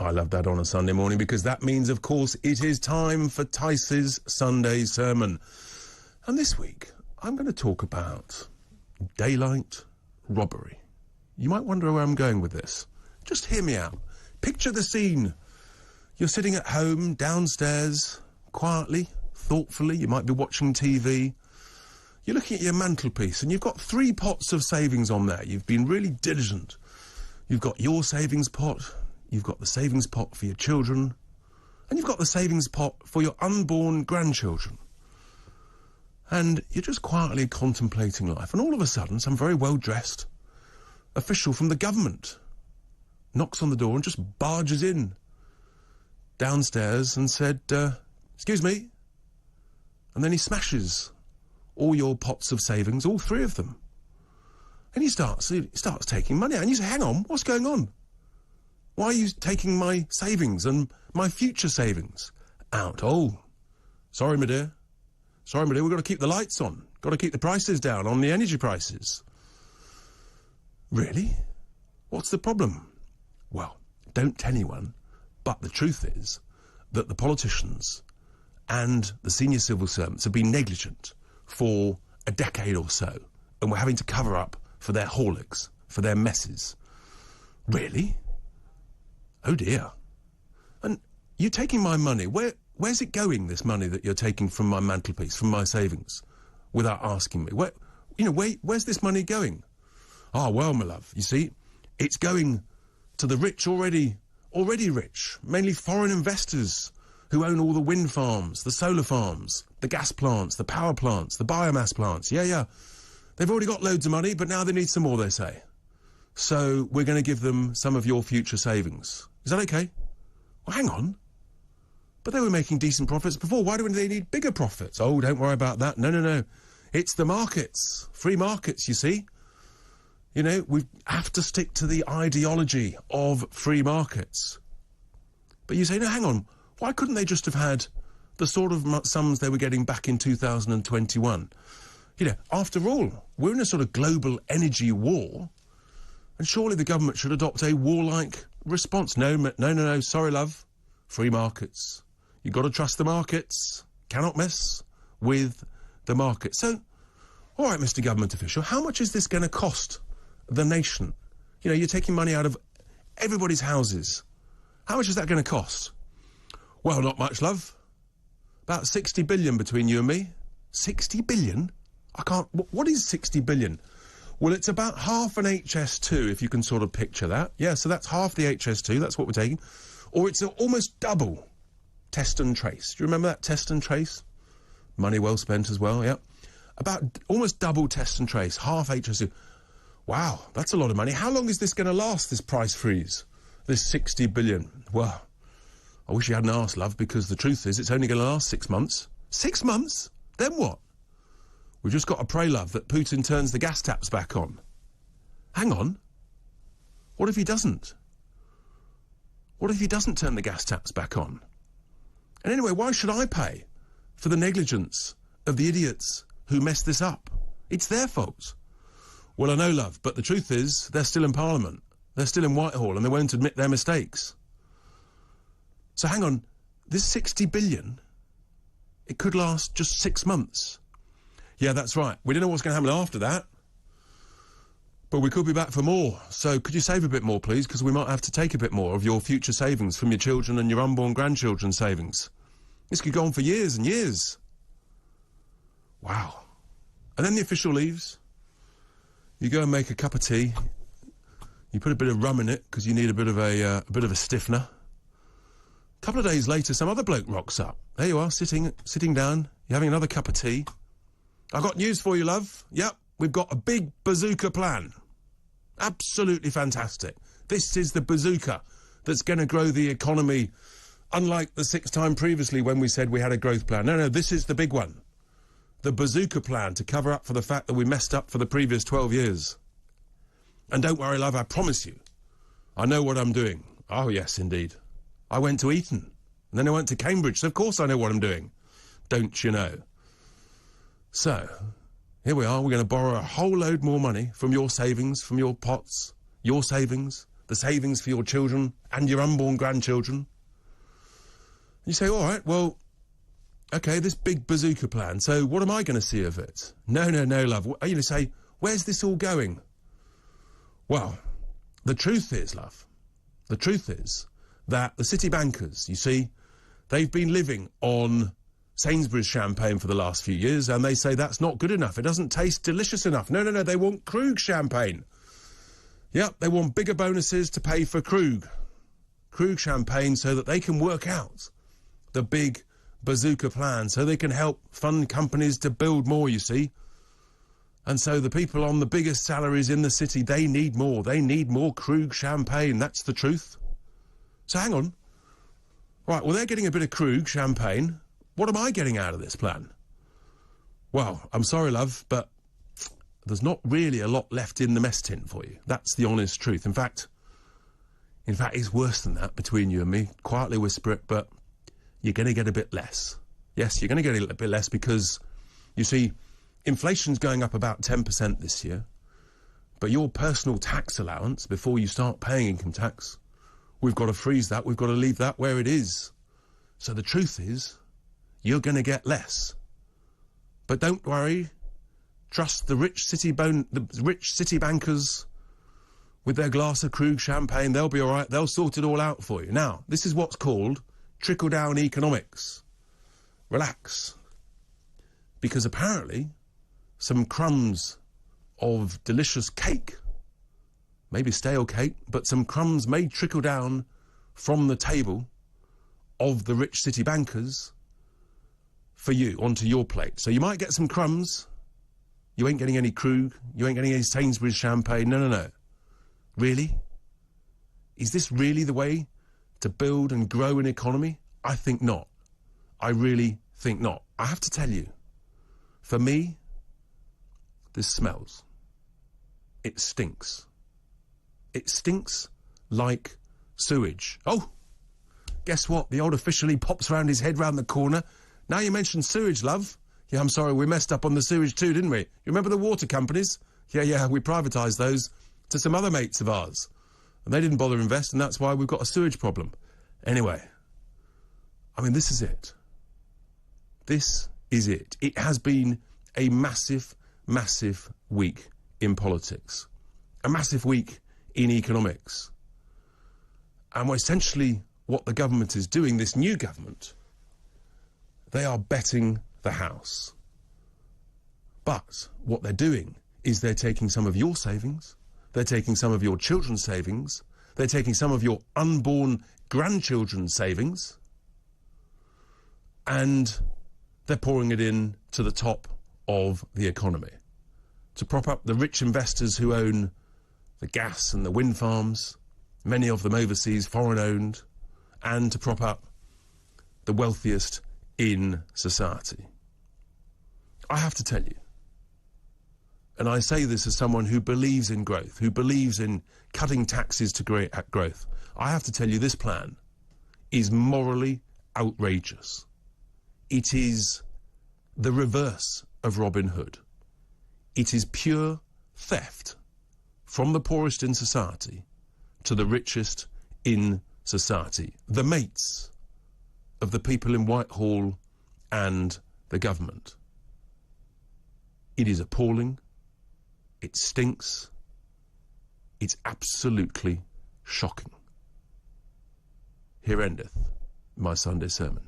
I love that on a Sunday morning because that means, of course, it is time for Tice's Sunday Sermon. And this week, I'm going to talk about daylight robbery. You might wonder where I'm going with this. Just hear me out. Picture the scene. You're sitting at home, downstairs, quietly, thoughtfully. You might be watching TV. You're looking at your mantelpiece and you've got 3 pots of savings on there. You've been really diligent. You've got your savings pot, you've got the savings pot for your children, and you've got the savings pot for your unborn grandchildren. And you're just quietly contemplating life, and all of a sudden, some very well-dressed official from the government knocks on the door and just barges in downstairs and said, excuse me, and then he smashes all your pots of savings, all 3 of them. And he starts taking money out. And you say, hang on, what's going on? Why are you taking my savings and my future savings out? Oh, sorry, my dear. Sorry, my dear, we've got to keep the lights on. Got to keep the prices down on the energy prices. Really? What's the problem? Well, don't tell anyone, but the truth is that the politicians and the senior civil servants have been negligent for a decade or so, and we're having to cover up for their haulics, for their messes. Really? Oh dear. And you're taking my money. Where's it going, this money that you're taking from my mantelpiece, from my savings, without asking me? Where's this money going? Ah, well, my love, you see, it's going to the rich already rich, mainly foreign investors who own all the wind farms, the solar farms, the gas plants, the power plants, the biomass plants. Yeah. They've already got loads of money, but now they need some more, they say. So we're going to give them some of your future savings. Is that okay? Well, hang on. But they were making decent profits before. Why do they need bigger profits? Oh, don't worry about that. No. It's the markets. Free markets, you see. You know, we have to stick to the ideology of free markets. But you say, no, hang on. Why couldn't they just have had the sort of sums they were getting back in 2021? You know, after all, we're in a sort of global energy war, and surely the government should adopt a warlike response. No, sorry, love. Free markets. You've got to trust the markets. Cannot mess with the market. So, all right, Mr. Government official, how much is this going to cost the nation? You know, you're taking money out of everybody's houses. How much is that going to cost? Well, not much, love. About 60 billion between you and me. 60 billion? I can't... What is 60 billion? Well, it's about half an HS2, if you can sort of picture that. Yeah, so that's half the HS2, that's what we're taking. Or it's almost double test and trace. Do you remember that, test and trace? Money well spent as well, yeah. About almost double test and trace, half HS2. Wow, that's a lot of money. How long is this going to last, this price freeze? This 60 billion? Well, I wish you hadn't asked, love, because the truth is it's only going to last 6 months. 6 months? Then what? We've just got to pray, love, that Putin turns the gas taps back on. Hang on. What if he doesn't? What if he doesn't turn the gas taps back on? And anyway, why should I pay for the negligence of the idiots who messed this up? It's their fault. Well, I know, love, but the truth is they're still in Parliament. They're still in Whitehall and they won't admit their mistakes. So hang on, this 60 billion, it could last just 6 months. Yeah, that's right. We don't know what's going to happen after that. But we could be back for more. So could you save a bit more, please? Because we might have to take a bit more of your future savings from your children and your unborn grandchildren's savings. This could go on for years and years. Wow. And then the official leaves. You go and make a cup of tea. You put a bit of rum in it because you need a bit of a stiffener. A couple of days later, some other bloke rocks up. There you are, sitting down. You're having another cup of tea. I've got news for you, love. Yep, we've got a big bazooka plan. Absolutely fantastic. This is the bazooka that's going to grow the economy, unlike the 6 time previously when we said we had a growth plan. No, this is the big one. The bazooka plan to cover up for the fact that we messed up for the previous 12 years. And don't worry, love, I promise you, I know what I'm doing. Oh, yes, indeed. I went to Eton, and then I went to Cambridge, so of course I know what I'm doing. Don't you know? So, here we are, we're going to borrow a whole load more money from your savings, from your pots, your savings, the savings for your children and your unborn grandchildren. You say, all right, well, okay, this big bazooka plan, so what am I going to see of it? No, love. You say, where's this all going? Well, the truth is, love, the truth is that the city bankers, you see, they've been living on Sainsbury's champagne for the last few years, and they say that's not good enough. It doesn't taste delicious enough. No, they want Krug champagne. Yep, they want bigger bonuses to pay for Krug champagne so that they can work out the big bazooka plan, so they can help fund companies to build more, you see. And so the people on the biggest salaries in the city, they need more. They need more Krug champagne. That's the truth. So hang on. Right, well, they're getting a bit of Krug champagne. What am I getting out of this plan? Well, I'm sorry, love, but there's not really a lot left in the mess tin for you. That's the honest truth. In fact, it's worse than that between you and me. Quietly whisper it, but you're going to get a bit less. Yes, you're going to get a little bit less because, you see, inflation's going up about 10% this year, but your personal tax allowance, before you start paying income tax, we've got to freeze that, we've got to leave that where it is. So the truth is, you're going to get less. But don't worry, trust the rich city bankers with their glass of Krug champagne. They'll be all right, they'll sort it all out for you. Now, this is what's called trickle-down economics. Relax. Because apparently some crumbs of delicious cake, maybe stale cake, but some crumbs may trickle down from the table of the rich city bankers for you, onto your plate. So you might get some crumbs. You ain't getting any Krug. You ain't getting any Sainsbury's champagne. No. Really? Is this really the way to build and grow an economy? I think not. I really think not. I have to tell you, for me, this smells. It stinks. It stinks like sewage. Oh, guess what? The old officially pops round his head round the corner. Now you mentioned sewage, love. Yeah, I'm sorry, we messed up on the sewage too, didn't we? You remember the water companies? Yeah, we privatised those to some other mates of ours. And they didn't bother invest, and that's why we've got a sewage problem. Anyway, I mean, this is it. This is it. It has been a massive, massive week in politics. A massive week in economics. And essentially what the government is doing, this new government, they are betting the house. But what they're doing is they're taking some of your savings, they're taking some of your children's savings, they're taking some of your unborn grandchildren's savings, and they're pouring it in to the top of the economy to prop up the rich investors who own the gas and the wind farms, many of them overseas, foreign-owned, and to prop up the wealthiest in society. I have to tell you, and I say this as someone who believes in growth, who believes in cutting taxes to create growth, I have to tell you this plan is morally outrageous. It is the reverse of Robin Hood. It is pure theft from the poorest in society to the richest in society, the mates of the people in Whitehall and the government. It is appalling. It stinks. It's absolutely shocking. Here endeth my Sunday sermon.